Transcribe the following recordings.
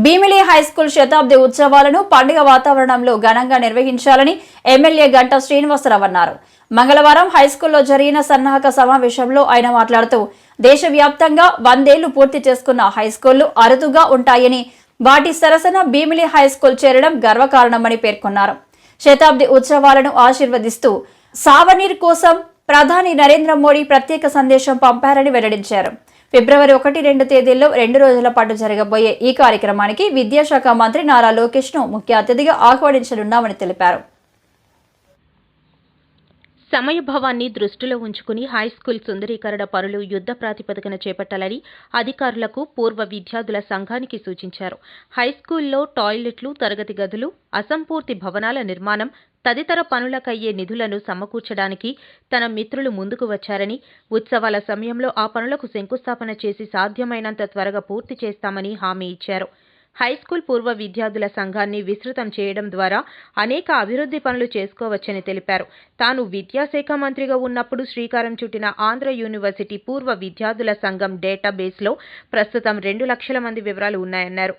Bheemili high school శతాబ్ది ఉత్సవాలను పండుగ వాతావరణంలో ఘనంగా నిర్వహించాలని ఎమ్మెల్యే గంటా శ్రీనివాసరావు అన్నారు. మంగళవారం హైస్కూల్లో జరిగిన సన్నాహక సమావేశంలో ఆయన మాట్లాడుతూ దేశవ్యాప్తంగా 100 ఏళ్లు పూర్తి చేసుకున్న హైస్కూళ్లు అరుదుగా ఉంటాయని, వాటి సరసన భీమిలి హైస్కూల్ చేరడం గర్వకారణమని పేర్కొన్నారు. శతాబ్ది ఉత్సవాలను ఆశీర్వదిస్తూ సావనీర్ కోసం ప్రధాని నరేంద్ర మోడీ ప్రత్యేక సందేశం పంపారని వెల్లడించారు. ఫిబ్రవరి 1-2 తేదీల్లో 2 రోజుల పాటు జరగబోయే ఈ కార్యక్రమానికి విద్యాశాఖ మంత్రి నారా లోకేష్ ను ముఖ్య అతిథిగా ఆహ్వానించనున్నామని తెలిపారు. సమయభావాన్ని దృష్టిలో ఉంచుకుని హైస్కూల్ సుందరీకరణ పనులు యుద్ధ ప్రాతిపదికన చేపట్టాలని అధికారులకు పూర్వ విద్యార్థుల సంఘానికి సూచించారు. హైస్కూల్లో టాయిలెట్లు, తరగతి గదులు, అసంపూర్తి భవనాల నిర్మాణం తదితర పనులకయ్యే నిధులను సమకూర్చడానికి తన మిత్రులు ముందుకు వచ్చారని, ఉత్సవాల సమయంలో ఆ పనులకు శంకుస్థాపన చేసి సాధ్యమైనంత త్వరగా పూర్తి చేస్తామని హామీ ఇచ్చారు. హైస్కూల్ పూర్వ విద్యార్థుల సంఘాన్ని విస్తృతం చేయడం ద్వారా అనేక అభివృద్ధి పనులు చేసుకోవచ్చని తెలిపారు. తాను విద్యాశాఖ మంత్రిగా ఉన్నప్పుడు శ్రీకారం చుట్టిన ఆంధ్ర యూనివర్సిటీ పూర్వ విద్యార్థుల సంఘం డేటాబేస్లో ప్రస్తుతం 2 లక్షల మంది వివరాలు ఉన్నాయన్నారు.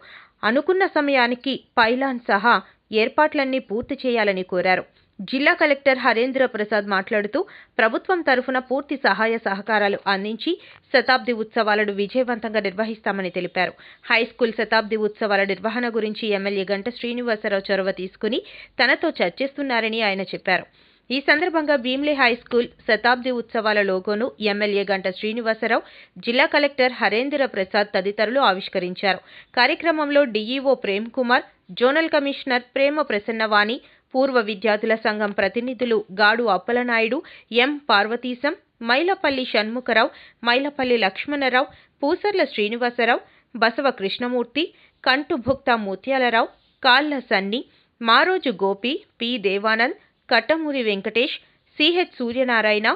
అనుకున్న సమయానికి పైలాన్ సహా ఏర్పాట్లన్నీ పూర్తి చేయాలని కోరారు. జిల్లా కలెక్టర్ హరేంద్ర ప్రసాద్ మాట్లాడుతూ ప్రభుత్వం తరఫున పూర్తి సహాయ సహకారాలు అందించి శతాబ్ది ఉత్సవాలను విజయవంతంగా నిర్వహిస్తామని తెలిపారు. హైస్కూల్ శతాబ్ది ఉత్సవాల నిర్వహణ గురించి ఎమ్మెల్యే గంటా శ్రీనివాసరావు చొరవ తీసుకుని తనతో చర్చిస్తున్నారని ఆయన చెప్పారు. ఈ సందర్భంగా భీమిలి హైస్కూల్ శతాబ్ది ఉత్సవాల లోగోను ఎమ్మెల్యే గంటా శ్రీనివాసరావు, జిల్లా కలెక్టర్ హరేంద్ర ప్రసాద్ తదితరులు ఆవిష్కరించారు. కార్యక్రమంలో DEO Prem Kumar, zonal commissioner Prema Prasannavani, పూర్వ విద్యార్థుల సంఘం ప్రతినిధులు గాడు అప్పలనాయుడు, ఎం Parvateesam, Mylapalli Shanmukha Rao, Mylapalli Lakshmanarao, Pusarla Srinivasarao, Basava Krishnamurthy, Kantubhukta Mutyalarao, Kalla Sunny, Maroju Gopi, P Devanand, Kattamuri Venkatesh, CH Suryanarayana,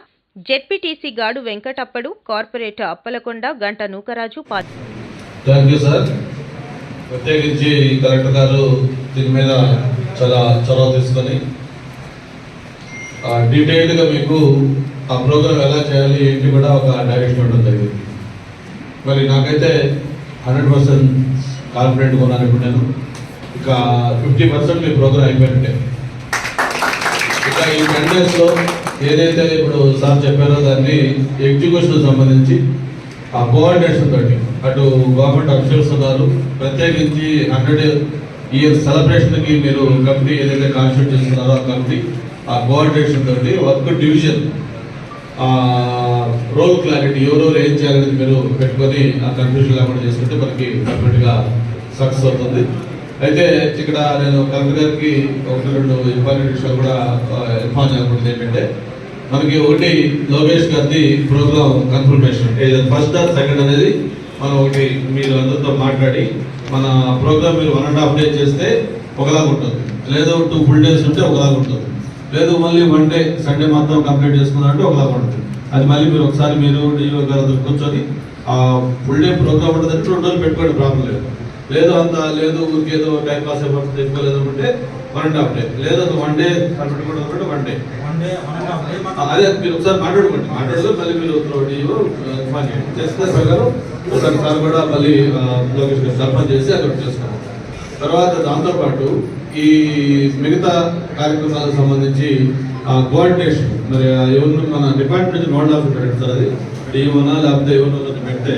ZPTC Gadu Venkatappadu, corporator Appalakonda, గంట నూకరాజు ప్రత్యేకించి కలెక్టర్ గారు దీని మీద చాలా చొరవ తీసుకొని డీటెయిల్డ్గా మీకు ఆ ప్రోగ్రామ్ ఎలా చేయాలి ఏంటి కూడా ఒక డైరెక్షన్ ఉండడం జరిగింది. మరి నాకైతే 100% కాన్ఫిడెంట్గా ఉన్నాను. ఇప్పుడు నేను ఇక 50% మీ ప్రోగ్రామ్ అయిపోయినట్టే. ఇక ఈ 10 డేస్లో ఏదైతే ఇప్పుడు సార్ చెప్పారో దాన్ని ఎగ్జిక్యూషన్ సంబంధించి ఆ కోఆర్డినేషన్ తోటి అటు గవర్నమెంట్ అఫీషియల్స్ ఉన్నారు, ప్రత్యేకించి 100 ఇయర్స్ సెలబ్రేషన్కి మీరు కమిటీ ఏదైతే కాన్స్టిట్యూట్ చేస్తున్నారో ఆ కమిటీ ఆ కోఆర్డినేషన్ తోటి వర్క్ డివిజన్, రోల్ క్లారిటీ, ఎవరెవరు ఏం చేయాలనేది మీరు పెట్టుకొని ఆ కన్ఫ్యూజన్ లేకుండా చేసుకుంటే మనకి డెఫినెట్గా సక్సెస్ అవుతుంది. అయితే ఇక్కడ నేను కలెక్టర్ గారికి 1-2 ఇంపార్టెంట్ విషయాలు కూడా ఇన్ఫార్మ్ చేయకూడదు. ఏంటంటే మనకి ఒకటి లోకేష్ గారిది ప్రోగ్రామ్ కన్ఫర్మేషన్, ఏదైనా ఫస్ట్ ఆర్ సెకండ్ అనేది మనం ఒకటి మీరు అందరితో మాట్లాడి మన ప్రోగ్రామ్ మీరు 1.5 days చేస్తే ఒకలాగా ఉంటుంది, లేదు 2 full days ఉంటే ఒకలాగా ఉంటుంది, లేదు మళ్ళీ 1 day సండే మొత్తం కంప్లీట్ చేసుకున్నారంటే ఒకలాగా ఉంటుంది. అది మళ్ళీ మీరు ఒకసారి మీరు డిఓ గారు కూర్చొని ఆ ఫుల్ డే ప్రోగ్రామ్ ఉంటుంది అంటే 2 రోజులు పెట్టుకోండి, ప్రాబ్లం లేదు. లేదు అంత లేదు ఊరికేదో టైం పాస్ అయిపోతుంది తెచ్చుకోలేదు అనుకుంటే 1.5 day, లేదు 1 day పెట్టుకోవడం అనుకుంటే 1 day. అదే మీరు ఒకసారి మాట్లాడుకోండి, మాట్లాడదు మళ్ళీ మీరు చేస్తే ప్రకారం ఒకసారి సార్ కూడా మళ్ళీ లోకేష్ గారు సర్పంచ్ చేసి అది చేసుకోండి. తర్వాత దాంతోపాటు ఈ మిగతా కార్యక్రమాలకు సంబంధించి కోఆర్డినేషన్ మరి ఎవరు మన డిపార్ట్మెంట్ నుంచి నోడల్ ఆఫీసర్ పెడతారు, అది ఏమన్నా లేకపోతే ఎవరినో పెడితే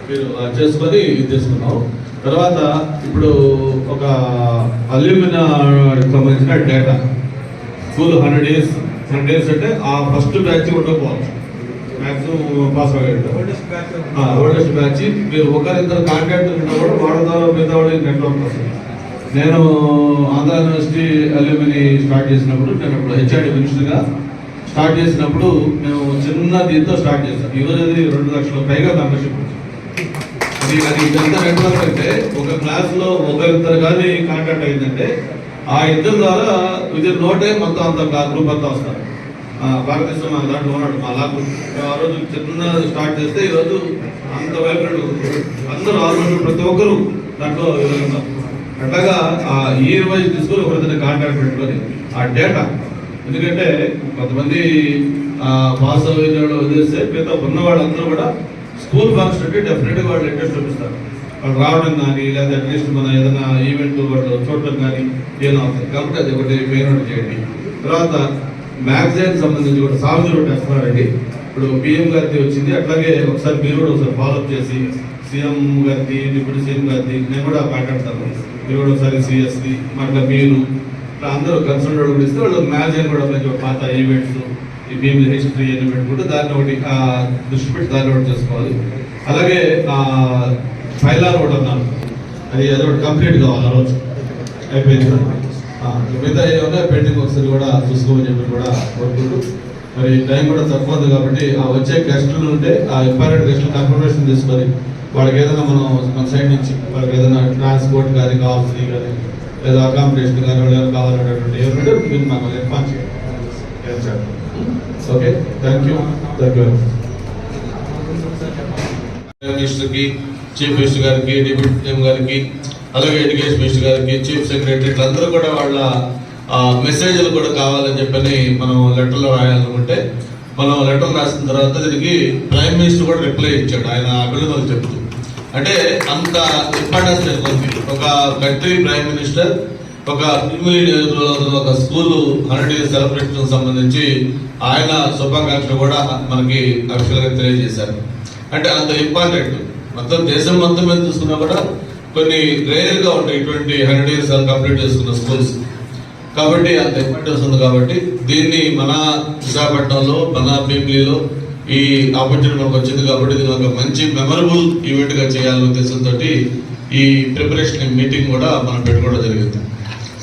మీరు చేసుకొని ఇది చేసుకున్నాం. తర్వాత ఇప్పుడు ఒక అల్యూమినియం సంబంధించిన డేటా స్కూల్ 100 days అంటే ఆ ఫస్ట్ బ్యాచ్ ఉండకపోవచ్చు, మ్యాక్సిమం పాస్ అయ్యాడు ఓల్డెస్ట్ బ్యాచ్. మీరు ఒకరిద్దరు కాంటాక్ట్ ఉన్నా కూడా వాడతా మిగతా వాడి నెట్వర్క్ వస్తుంది. నేను ఆంధ్ర యూనివర్సిటీ అల్యూమిని స్టార్ట్ చేసినప్పుడు, నేను ఇప్పుడు హెచ్ఆర్డి మినిస్టర్గా స్టార్ట్ చేసినప్పుడు మేము చిన్న దీంతో స్టార్ట్ చేస్తాం. ఈరోజు అది 2 లక్షల పైగా మెంబర్షిప్. అది ఎంత నెట్వర్క్ అంటే ఒక క్లాస్లో ఒకరిద్దరు కానీ కాంటాక్ట్ అయిందంటే ఆ ఇద్దరు ద్వారా విదిన్ నో టైం మొత్తం అంత గ్రూప్ అంతా వస్తారు. భారతదేశం మన దాంట్లో ఉన్నాడు మా లాగ్. ఆ రోజు చిన్న స్టార్ట్ చేస్తే ఈరోజు అంత వైబ్రెంట్, అందరూ ఆల్మోస్ట్ ప్రతి ఒక్కరు దాంట్లో ఉన్నారు. అట్లాగా ఆ ఇయర్ వైజ్ తీసుకొని ఒకరిద్దరిని కాంటాక్ట్ పెట్టుకొని ఆ డేటా, ఎందుకంటే కొంతమంది పాస్ అయిన వాళ్ళు వదిలేస్తే మిగతా ఉన్న వాళ్ళందరూ కూడా స్కూల్ ఫంక్షన్ అంటే డెఫినెట్గా వాళ్ళు ఇంట్రెస్ట్ చూపిస్తారు. వాళ్ళు రావడం కానీ లేదా అట్లీస్ట్ మన ఏదైనా ఈవెంట్ వాళ్ళు చూడటం కానీ ఏమైనా అవుతుంది. కాబట్టి అది ఒకటి మెయిన్ చేయండి. తర్వాత మ్యాగజైన్ సంబంధించి కూడా సాగులు కూడా వేస్తున్నారండి. ఇప్పుడు పిఎం గారిది వచ్చింది, అట్లాగే ఒకసారి మీరు కూడా ఒకసారి ఫాలోఅప్ చేసి సీఎం గారిది, డిప్యూటీ సీఎం గారిది నేను కూడా మాట్లాడతాను. మీరు కూడా ఒకసారి సిఎస్ది అట్లా మీరు ఇట్లా అందరూ కన్సల్ట్ కూడా ఇస్తే వాళ్ళు మ్యాగజైన్ కూడా మంచి పాత ఈవెంట్స్ ఈ భీమ్ హిస్టరీ అని పెట్టుకుంటే దాన్ని ఒకటి దృష్టి పెట్టి దాన్ని ఒకటి చేసుకోవాలి. అలాగే ఫైలార్ ఒకటి అన్నాను, అది ఒకటి కంప్లీట్ కావాలి. ఆ రోజు అయిపోయింది. మిగతా ఏమన్నా పెండింగ్ ఒకసారి కూడా చూసుకోమని చెప్పి కూడా కోరుకుంటూ, మరి టైం కూడా తక్కువ ఉంది కాబట్టి ఆ వచ్చే గెస్టులు ఉంటే ఆ ఇంపార్టెంట్ గెస్టులు కన్ఫర్మేషన్ తీసుకొని వాళ్ళకి ఏదైనా మనం మన సైడ్ నుంచి వాళ్ళకి ఏదైనా ట్రాన్స్పోర్ట్ కానీ కావాల్సినవి కానీ లేదా అకామిడేషన్ కానీ వాళ్ళు ఏమైనా కావాలనేటువంటి ఏమంటే మీరు మాకు ఇన్ఫార్మ్ చేయండి. Okay, thank you. మినిస్టర్కి, చీఫ్ మినిస్టర్ గారికి, డిప్యూటీ సీఎం గారికి, అలాగే ఎడ్యుకేషన్ మినిస్టర్ గారికి, చీఫ్ సెక్రటరీ అందరూ కూడా వాళ్ళ మెసేజ్లు కూడా కావాలని చెప్పని మనం లెటర్లో రాయాలనుకుంటే మనం లెటర్ రాసిన తర్వాత దీనికి ప్రైమ్ మినిస్టర్ కూడా రిప్లై ఇచ్చాడు. ఆయన అభినందనలు చెప్తూ, అంటే అంత ఇంపార్టెన్స్ ఉంది. ఒక కంట్రీ ప్రైమ్ మినిస్టర్ ఒక ఒక స్కూల్ 100 years సెలబ్రేషన్ సంబంధించి ఆయన శుభాకాంక్షలు కూడా మనకి అఫీషియల్గా తెలియజేశారు. అంటే అంత ఇంపార్టెంట్. మొత్తం దేశం మొత్తం మీద చూసుకున్నా కూడా కొన్ని రేర్గా ఉంటాయి ఇటువంటి 100 years కంప్లీట్ చేసుకున్న స్కూల్స్. కాబట్టి అంత ఇంపార్టెన్స్ ఉంది. కాబట్టి దీన్ని మన విశాఖపట్నంలో, మన భీమిలీలో ఈ ఆపర్చునిటీ మనకు వచ్చింది కాబట్టి ఇది ఒక మంచి మెమరబుల్ ఈవెంట్ గా చేయాలనే ఉద్దేశంతో ఈ ప్రిపరేషన్ మీటింగ్ కూడా మనం పెట్టుకోవడం జరిగింది.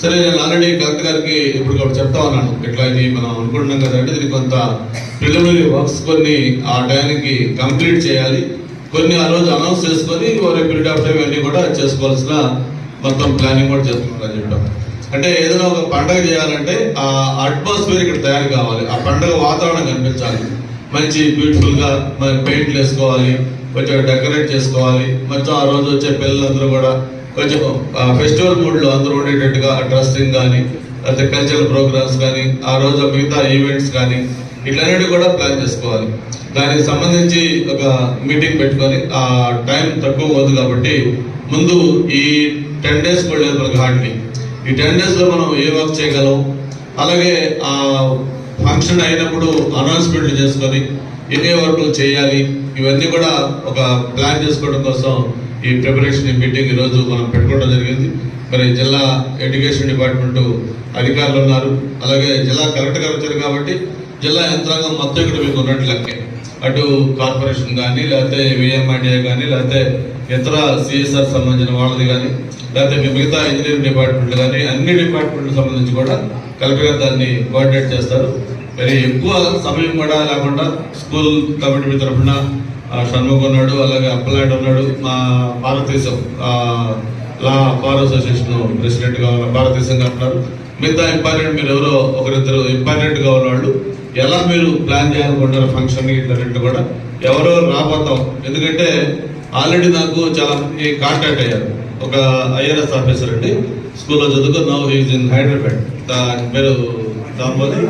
సరే, నేను ఆల్రెడీ కలెక్టర్ గారికి ఇప్పుడు చెప్తా ఉన్నాను, ఇట్లా ఇది మనం అనుకుంటున్నాం కదంటే దీనికి కొంత ప్రిలిమినరీ వర్క్స్ కొన్ని ఆ టైంకి కంప్లీట్ చేయాలి, కొన్ని ఆ రోజు అనౌన్స్ చేసుకొని ఓవర్ పీరియడ్ ఆఫ్ టైం అన్నీ కూడా చేసుకోవాల్సిన మొత్తం ప్లానింగ్ కూడా చేసుకుంటామని చెప్పాం. అంటే ఏదైనా ఒక పండుగ చేయాలంటే ఆ అట్మాస్ఫియర్ ఇక్కడ తయారు కావాలి, ఆ పండుగ వాతావరణం కనిపించాలి, మంచి బ్యూటిఫుల్ గా మరి పెయింట్లు వేసుకోవాలి, కొంచెం డెకరేట్ చేసుకోవాలి, మొత్తం ఆ రోజు వచ్చే పిల్లలందరూ కూడా కొంచెం ఫెస్టివల్ మూడ్ లో అందరూ ఉండేటట్టుగా డ్రెస్సింగ్ కానీ లేకపోతే కల్చరల్ ప్రోగ్రామ్స్ కానీ ఆ రోజు మిగతా ఈవెంట్స్ కానీ ఇట్లన్నిటి కూడా ప్లాన్ చేసుకోవాలి. దానికి సంబంధించి ఒక మీటింగ్ పెట్టుకొని ఆ టైం తక్కువ ఉంది కాబట్టి ముందు ఈ 10 days కూడా లేదు మనకు హార్డ్లీ. ఈ 10 days లో మనం ఏ వర్క్ చేయగలం, అలాగే ఆ ఫంక్షన్ అయినప్పుడు అనౌన్స్మెంట్లు చేసుకొని ఏ వర్క్ చేయాలి, ఇవన్నీ కూడా ఒక ప్లాన్ చేసుకోవడం కోసం ఈ ప్రిపరేషన్ మీటింగ్ ఈరోజు మనం పెట్టుకోవడం జరిగింది. మరి జిల్లా ఎడ్యుకేషన్ డిపార్ట్మెంట్ అధికారులు ఉన్నారు, అలాగే జిల్లా కలెక్టర్ గారు వచ్చారు కాబట్టి జిల్లా యంత్రాంగం మొత్తం ఇక్కడ మీకు ఉన్నట్లు లెక్కే. అటు కార్పొరేషన్ కానీ లేకపోతే విఎంఐడిఏ కానీ లేకపోతే ఇతర సిఎస్ఆర్ సంబంధించిన వాళ్ళది కానీ లేకపోతే మిగతా ఇంజనీరింగ్ డిపార్ట్మెంట్లు కానీ అన్ని డిపార్ట్మెంట్లకు సంబంధించి కూడా కలెక్టర్ గారు దాన్ని కోఆర్డినేట్ చేస్తారు. మరి ఎక్కువ సమయం కూడా లేకుండా స్కూల్ కమిటీ తరఫున షణ్ముఖ్ ఉన్నాడు, అలాగే అప్పలాంటి ఉన్నాడు, మా భారతదేశం లా బార్ అసోసియేషన్ ప్రెసిడెంట్ గా భారతదేశంగా ఉన్నారు. మిగతా ఇంపార్టెంట్ మీరు ఎవరో ఒకరిద్దరు ఇంపార్టెంట్ గా ఉన్నవాళ్ళు ఎలా మీరు ప్లాన్ చేయాలనుకుంటారు ఫంక్షన్ ఇట్లా కూడా ఎవరో రాబోతాం. ఎందుకంటే ఆల్రెడీ నాకు చాలా మంది కాంటాక్ట్ అయ్యారు. ఒక ఐఆర్ఎస్ ఆఫీసర్ అండి, స్కూల్లో చదువుకున్నావు, ఈజ్ ఇన్ హైదరాబాద్, పేరు దామోదర్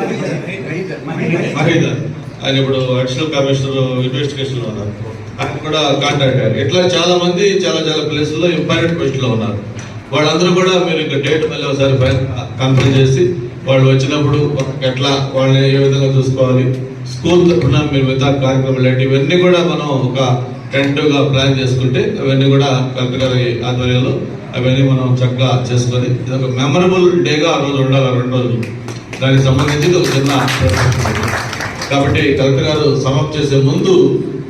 మహీధర్, ఆయన ఇప్పుడు అడిషనల్ కమిషనర్ ఇన్వెస్టిగేషన్ లో ఉన్నారు, ఆయన కూడా కాంటాక్ట్ అయ్యారు. ఇట్లా చాలా మంది చాలా చాలా ప్లేసుల్లో ఇంపార్టెంట్ పొజిషన్ లో ఉన్నారు. వాళ్ళందరూ కూడా మీరు ఇంకా డేట్ మళ్ళీ ఒకసారి కన్ఫర్మ్ చేసి వాళ్ళు వచ్చినప్పుడు ఎట్లా వాళ్ళని ఏ విధంగా చూసుకోవాలి, స్కూల్ తరఫున మీరు మిగతా కార్యక్రమాలు ఏంటి, ఇవన్నీ కూడా మనం ఒక టెంటివ్గా ప్లాన్ చేసుకుంటే అవన్నీ కూడా కలెక్టర్ గారి ఆధ్వర్యంలో అవన్నీ మనం చక్కగా చేసుకొని ఇది ఒక మెమరబుల్ డేగా ఆ రోజు ఉండాలి. 2 రోజులు దానికి సంబంధించి ఒక చిన్న కాబట్టి కలెక్టర్ గారు సమాప్తి చేసే ముందు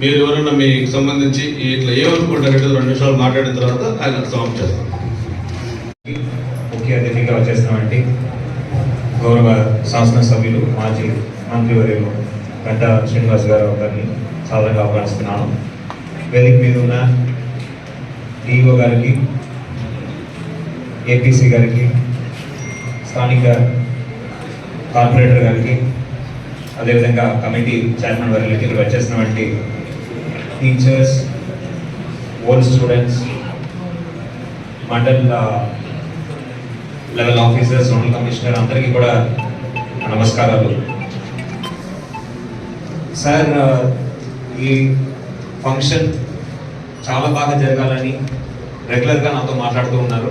మీరు ఎవరైనా మీకు సంబంధించి ఇట్లా ఏమనుకుంటారంటే 2 నిమిషాలు మాట్లాడిన తర్వాత ఆయన సమాప్తి చేస్తాం. ముఖ్య అతిథిగా వచ్చేస్తున్నామండి గౌరవ శాసనసభ్యులు మాజీ మంత్రివర్యులు గంటా శ్రీనివాస్ గారిని సాధారణంగా ఆహ్వానిస్తున్నాను. వేదిక మీద ఉన్న డిఓ గారికి, ఏపీసీ గారికి, స్థానిక కార్పొరేటర్ గారికి, అదేవిధంగా కమిటీ చైర్మన్ వారికి, ఇక్కడ వచ్చేసినటువంటి teachers, old students, mandal level officers, zonal commissioner అందరికీ కూడా నమస్కారాలు. సార్, ఈ ఫంక్షన్ చాలా బాగా జరగాలని రెగ్యులర్గా నాతో మాట్లాడుతూ ఉన్నారు.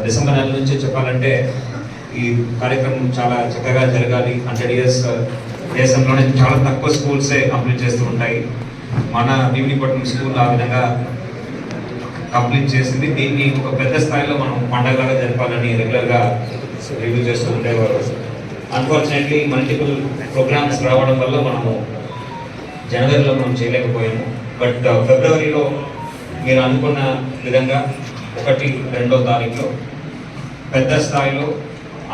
డిసెంబర్ నెల నుంచి చెప్పాలంటే ఈ కార్యక్రమం చాలా చక్కగా జరగాలి. 100 years దేశంలోనే చాలా తక్కువ స్కూల్సే కంప్లీట్ చేస్తూ ఉంటాయి. మన భీమినిపట్నం స్కూల్ ఆ విధంగా కంప్లీట్ చేసింది. దీన్ని ఒక పెద్ద స్థాయిలో మనం పండగగా జరపాలని రెగ్యులర్గా రివ్యూ చేస్తూ ఉండేవారు. అన్ఫార్చునేట్లీ మల్టిపుల్ ప్రోగ్రామ్స్ రావడం వల్ల మనము జనవరిలో మనం చేయలేకపోయాము. బట్ ఫిబ్రవరిలో మీరు అనుకున్న విధంగా 1-2వ తారీఖులో పెద్ద స్థాయిలో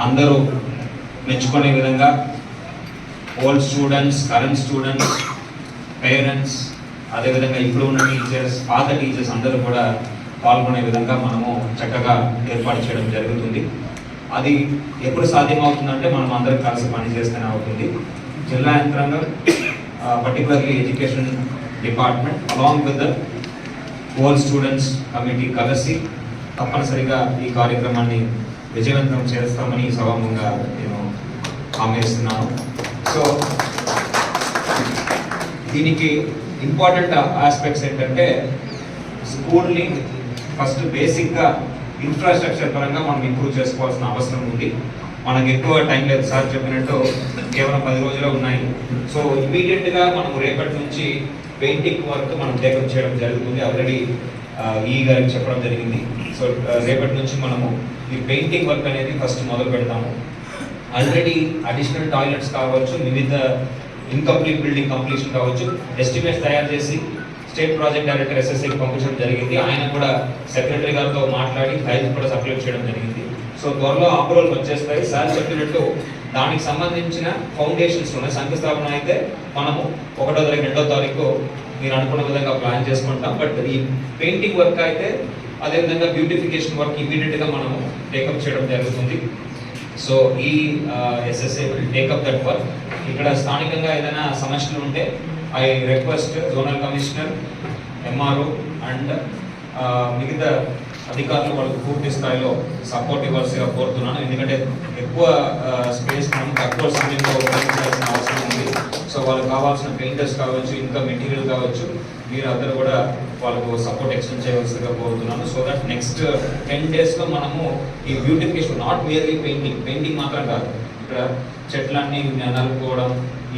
అందరూ మెచ్చుకునే విధంగా old students, current students, parents, అదేవిధంగా ఇప్పుడు ఉన్న టీచర్స్, పాత టీచర్స్ అందరూ కూడా పాల్గొనే విధంగా మనము చక్కగా ఏర్పాటు చేయడం జరుగుతుంది. అది ఎప్పుడు సాధ్యమవుతుందంటే మనం అందరం కలిసి పనిచేస్తూనే అవుతుంది. జిల్లా యంత్రాంగం, particularly education department along with the old students committee కలిసి తప్పనిసరిగా ఈ కార్యక్రమాన్ని విజయవంతం చేస్తామని సభాముఖంగా నేను హామీ ఇస్తున్నాను. సో దీనికి ఇంపార్టెంట్ ఆస్పెక్ట్స్ ఏంటంటే స్కూల్ని ఫస్ట్ బేసిక్గా ఇన్ఫ్రాస్ట్రక్చర్ పరంగా మనం ఇంప్రూవ్ చేసుకోవాల్సిన అవసరం ఉంది. మనకు ఎక్కువ టైం లేదు, సార్ చెప్పినట్టు కేవలం 10 రోజులు ఉన్నాయి. సో ఇమీడియట్గా మనం రేపటి నుంచి పెయింటింగ్ వర్క్ మనం టేకప్ చేయడం జరుగుతుంది. ఆల్రెడీ ఈ గారికి చెప్పడం జరిగింది. సో రేపటి నుంచి మనము ఈ పెయింటింగ్ వర్క్ అనేది ఫస్ట్ మొదలు పెడతాము. ఆల్రెడీ అడిషనల్ టాయిలెట్స్ కావచ్చు, వివిధ ఇన్కంప్లీట్ బిల్డింగ్ కంప్లీషన్ కావచ్చు, ఎస్టిమేట్స్ తయారు చేసి స్టేట్ ప్రాజెక్ట్ డైరెక్టర్ SSAకి పంపించడం జరిగింది. ఆయన కూడా సెక్రటరీ గారితో మాట్లాడి ఫైల్స్ కూడా సబ్మిట్ చేయడం జరిగింది. సో త్వరలో అప్రూవల్ వచ్చేస్తాయి. సార్ చెప్పినట్టు దానికి సంబంధించిన ఫౌండేషన్స్ ఉన్నాయి. శంకుస్థాపన అయితే మనము 1వ తారీఖు 2వ తారీఖు మీరు అనుకున్న విధంగా ప్లాన్ చేసుకుంటాం. బట్ ఈ పెయింటింగ్ వర్క్ అయితే అదేవిధంగా బ్యూటిఫికేషన్ వర్క్ ఇమీడియట్గా మనము టేకప్ చేయడం జరుగుతుంది. సో ఈ SSA will take up that work. ఇక్కడ స్థానికంగా ఏదైనా సమస్యలు ఉంటే I request zonal commissioner, MRO and మిగతా అధికారులు వాళ్ళకు పూర్తి స్థాయిలో సపోర్ట్ ఇవ్వాల్సిగా కోరుతున్నాను. ఎందుకంటే ఎక్కువ స్పేస్ మనం తక్కువ సమయంలో ఉపయోగించాల్సిన అవసరం ఉంది. సో వాళ్ళకి కావాల్సిన పెయింటర్స్ కావచ్చు, ఇంకా మెటీరియల్ కావచ్చు, మీరు అందరూ కూడా వాళ్ళకు సపోర్ట్ ఎక్స్టెండ్ చేయవలసిగా కోరుతున్నాను. సో దట్ నెక్స్ట్ 10 daysలో మనము ఈ బ్యూటిఫికేషన్, నాట్ మేర్లీ పెయింటింగ్ మాత్రం కాదు, ఇక్కడ చెట్లన్నీ నలుపుకోవడం,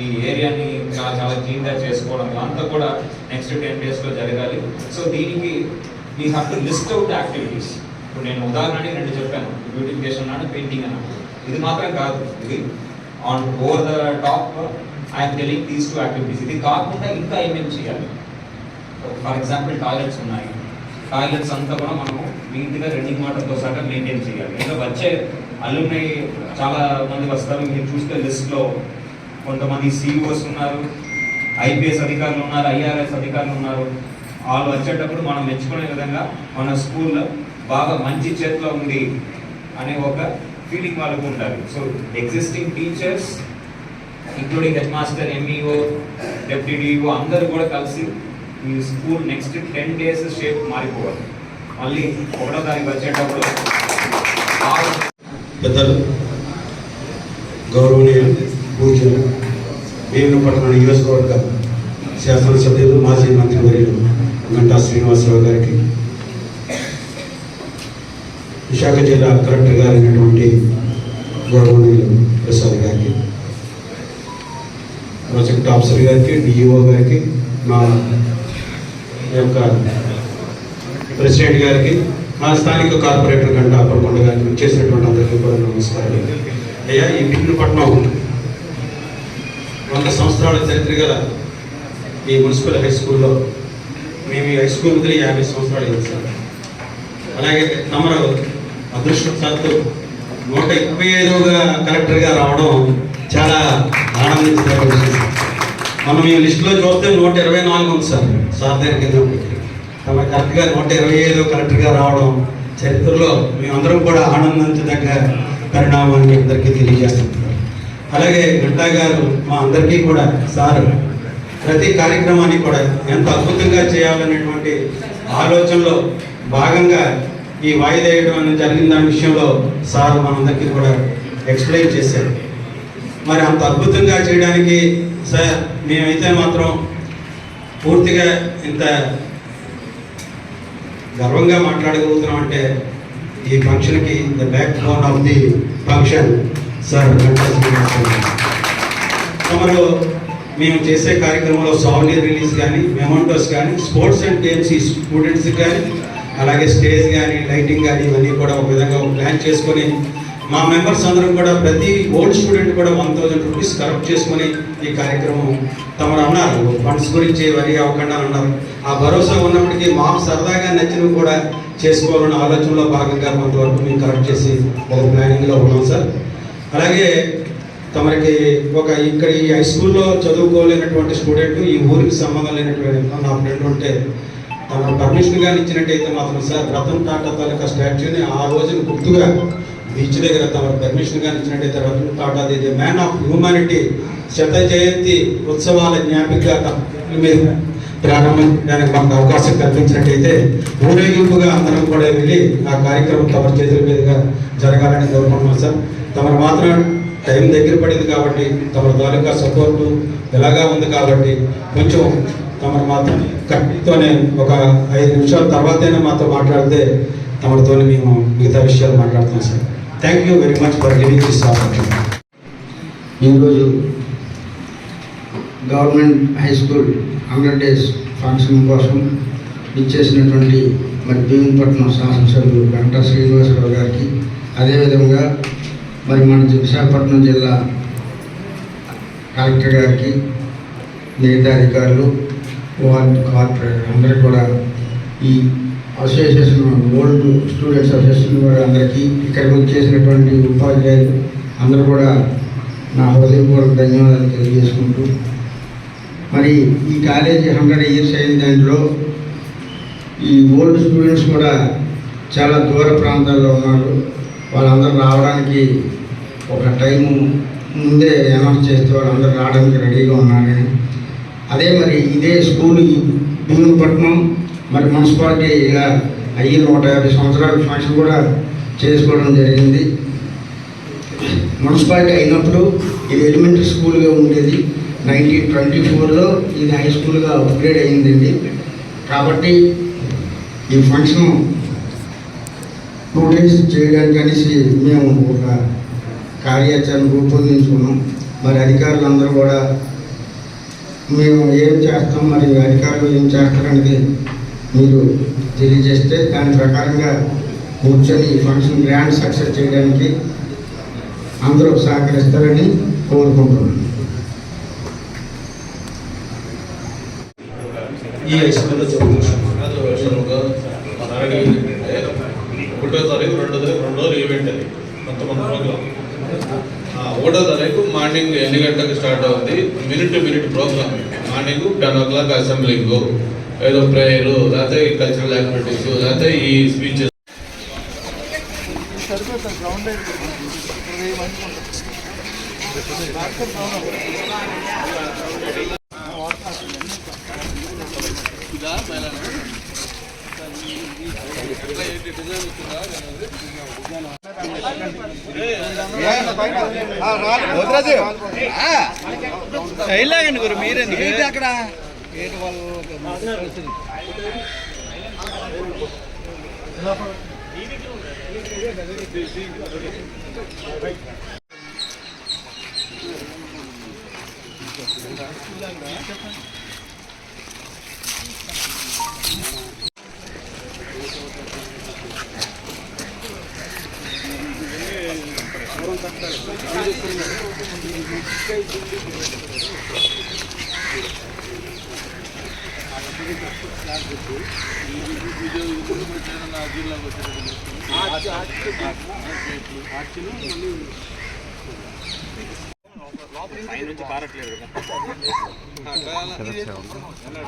ఈ ఏరియాని చాలా క్లీన్గా చేసుకోవడం, అంతా కూడా నెక్స్ట్ 10 daysలో జరగాలి. సో దీనికి we have to list out activities. ఇప్పుడు నేను ఉదాహరణకి 2 చెప్పాను, బ్యూటిఫికేషన్ అన్నాను, పెయింటింగ్ అన్నాను. ఇది మాత్రం కాదు, ఇది on over the top I'm telling these 2 activities. ఇది కాకుండా ఇంకా ఏమేమి చేయాలి? ఫర్ ఎగ్జాంపుల్ టాయిలెట్స్ ఉన్నాయి. టాయిలెట్స్ అంతా కూడా మనము నీట్గా రన్నింగ్ వాటర్తో సహా మెయింటైన్ చేయాలి. ఇంకా వచ్చే అల్లుమై చాలా మంది వస్తారు. మీరు చూస్తే లిస్ట్లో కొంతమంది CEOs ఉన్నారు, IPS అధికారులు ఉన్నారు, IRS అధికారులు ఉన్నారు. వాళ్ళు వచ్చేటప్పుడు మనం మెచ్చుకునే విధంగా మన స్కూల్లో బాగా మంచి చేతిలో ఉంది అనే ఒక ఫీలింగ్ వాళ్ళకు ఉండాలి. So existing teachers including head master, MEO, deputy DEO అందరూ కూడా కలిసి ఈ స్కూల్ నెక్స్ట్ 10 days షేప్ మారిపోవాలి. మళ్ళీ 1వ తారీఖు వచ్చేటప్పుడు పెద్దలు, గౌరవనీయులు, పూజ్యులు, భీమినిపట్నం నియోజకవర్గ శాసనసభ్యులు, మాజీ మంత్రివర్యులు గంటా శ్రీనివాసరావు గారికి, విశాఖ జిల్లా కలెక్టర్ గారైనటువంటి గౌరవనీయులు ప్రసాద్ గారికి, ప్రాజెక్ట్ ఆఫీసర్ గారికి, DEO గారికి, మా యొక్క ప్రెసిడెంట్ గారికి, మా స్థానిక కార్పొరేటర్ గంటా అప్పలకొండ గారికి చేసినటువంటి అందరికీ కూడా నమస్కారం. అయ్యా, ఈ భీమినిపట్నం 100 సంవత్సరాల చరిత్ర గల ఈ మున్సిపల్ హై స్కూల్లో మేము ఈ హై స్కూల్ వదిలి 50 సంవత్సరాలు అయింది సార్. అలాగే తమరు అదృష్టవశాత్తు 125వ కలెక్టర్గా రావడం చాలా ఆనందించిన విషయం. మనం ఈ లిస్టులో చూస్తే 124 ఉంది సార్ దగ్గర కింద. తమ కరెక్ట్గా 125వ కలెక్టర్గా రావడం చరిత్రలో మేమందరం కూడా ఆనందించదగ్గ పరిణామాన్ని అందరికీ తెలియజేస్తున్నారు. అలాగే గంటా గారు మా అందరికీ కూడా సార్ ప్రతి కార్యక్రమాన్ని కూడా ఎంత అద్భుతంగా చేయాలనేటువంటి ఆలోచనలో భాగంగా ఈ వాయిదా వేయడం అనేది జరిగిన దాని విషయంలో సార్ మనందరికీ కూడా ఎక్స్ప్లెయిన్ చేశారు. మరి అంత అద్భుతంగా చేయడానికి సార్ మేమైతే మాత్రం పూర్తిగా ఇంత గర్వంగా మాట్లాడగలుగుతున్నాం అంటే ఈ ఫంక్షన్కి the backbone of the function sir Ganta Srinivasarao. తమరు మేము చేసే కార్యక్రమంలో సావనీర్ రిలీజ్ కానీ, మెమోంటోస్ కానీ, స్పోర్ట్స్ అండ్ గేమ్స్ ఈ స్టూడెంట్స్కి కానీ, అలాగే స్టేజ్ కానీ, లైటింగ్ కానీ ఇవన్నీ కూడా ఒక విధంగా ప్లాన్ చేసుకొని మా మెంబర్స్ అందరం కూడా ప్రతి ఓల్డ్ స్టూడెంట్ కూడా 1000 రూపీస్ కలెక్ట్ చేసుకొని ఈ కార్యక్రమం తమరు అన్నారు ఫండ్స్ గురించి వరి అవ్వకుండా అన్నారు. ఆ భరోసా ఉన్నప్పటికీ మాకు సరదాగా నచ్చినవి కూడా చేసుకోవాలన్న ఆలోచనలో భాగంగా కొంతవరకు మేము కలెక్ట్ చేసి ఒక ప్లానింగ్లో ఉన్నాం సార్. అలాగే తమరికి ఇక్కడ ఈ హై స్కూల్లో చదువుకోలేనటువంటి స్టూడెంట్, ఈ ఊరికి సంబంధం లేనటువంటి నా ఫ్రెండ్ ఉంటే తమ పర్మిషన్ కానీ ఇచ్చినట్టయితే మాత్రం సార్ రతన్ టాటా తాలూకా స్టాచ్యూని ఆ రోజున గుర్తుగా బీచ్ దగ్గర తమ పర్మిషన్ కానీ ఇచ్చినట్టయితే Ratan Tata the man of humanity శత జయంతి ఉత్సవాల జ్ఞాపికగా మీరు ప్రారంభించడానికి మనకు అవకాశం కల్పించినట్టయితే ఊరేగింపుగా అందరం కూడా వెళ్ళి ఆ కార్యక్రమం తమ చేతుల మీదుగా జరగాలని కోరుకుంటున్నాం సార్. తమరు మాత్రం టైం దగ్గర పడింది కాబట్టి తమ తాలూకా సపోర్టు ఎలాగా ఉంది కాబట్టి కొంచెం తమరు మాత్రం కట్టితోనే ఒక 5 నిమిషాల తర్వాతైనా మాతో మాట్లాడితే తమరితో మేము మిగతా విషయాలు మాట్లాడుతాం sir. Thank you very much for giving this opportunity. ఈరోజు government high school 100 days function కోసం ఇచ్చేసినటువంటి మరి భీముపట్నం శాసనసభ్యులు గంటా శ్రీనివాసరావు గారికి, అదేవిధంగా మరి మన విశాఖపట్నం జిల్లా కలెక్టర్ గారికి, మిగతా అధికారులు, వార్డ్ కార్పొరేటర్ అందరికీ కూడా, ఈ అసోసియేషన్ ఓల్డ్ స్టూడెంట్స్ అసోసియేషన్ కూడా అందరికీ, ఇక్కడికి వచ్చేసినటువంటి ఉపాధ్యాయులు అందరూ కూడా నా హృదయపూర్వక ధన్యవాదాలు తెలియజేసుకుంటూ, మరి ఈ కాలేజీ 100 ఇయర్స్ అయిన దాంట్లో ఈ ఓల్డ్ స్టూడెంట్స్ కూడా చాలా దూర ప్రాంతాల్లో ఉన్నారు. వాళ్ళందరూ రావడానికి ఒక టైము ముందే అనౌన్స్ చేస్తే వాళ్ళందరూ రావడానికి రెడీగా ఉన్నారని, అదే మరి ఇదే స్కూల్ భీమునిపట్నం మరి మున్సిపాలిటీ ఇలా అయ్యి 150 సంవత్సరాల ఫంక్షన్ కూడా చేసుకోవడం జరిగింది. మున్సిపాలిటీ అయినప్పుడు ఇది ఎలిమెంటరీ స్కూల్గా ఉండేది. 1924లో ఇది హై స్కూల్గా అప్గ్రేడ్ అయిందండి. కాబట్టి ఈ ఫంక్షన్ 2 డేస్ చేయడానికి అనేసి మేము ఒక కార్యాచరణ రూపొందించుకున్నాం. మరి అధికారులందరూ కూడా మేము ఏం చేస్తాం, మరి అధికారులు ఏం చేస్తారనేది మీరు తెలియజేస్తే దాని ప్రకారంగా కూర్చొని ఈ ఫంక్షన్ గ్రాండ్ సక్సెస్ చేయడానికి అందరూ సహకరిస్తారని కోరుకుంటున్నాను. ఈ హై స్కూల్లో చదువుతున్నాను. 1వ తారీఖు 2వ తారీఖు 2 రోజులు ఈవెంట్ అది మొత్తం ప్రోగ్రామ్. 1వ తారీఖు మార్నింగ్ 8 గంటలకు స్టార్ట్ అవుతుంది. Minute to minute programme. Morning 10 o'clock assembling, ఏదో ప్రేయరు, లేకపోతే కల్చరల్ యాక్టివిటీస్, లేకపోతే ఈ స్పీచెస్. వెళ్ళాగండి గురు మీరెందుకు అక్కడ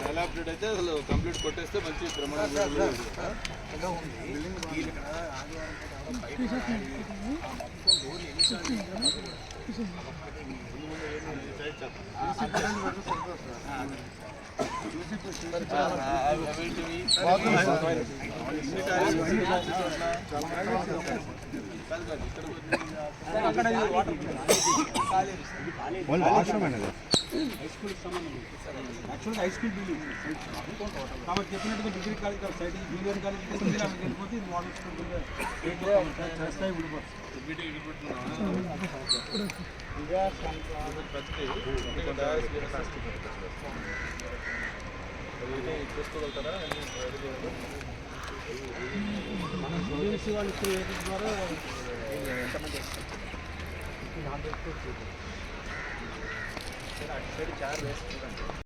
డెవలప్డ్ అయితే అసలు కంప్లీట్ కొట్టేస్తే మంచి ప్రమాణం హై స్కూల్కి సంబంధం యాక్చువల్గా హై స్కూల్ బిల్డింగ్ కాబట్టి చెప్పినట్టుగా degree college side junior college వెళ్ళిపోతే ఇది మోడల్ స్కూల్ చేస్తాయి చూసుకోగలుగుతారా మనం యూనివర్సిటీ వాళ్ళు ఇచ్చే ద్వారా ఎంతమంది అటు సైడ్ చార్ వేసుకుంటాం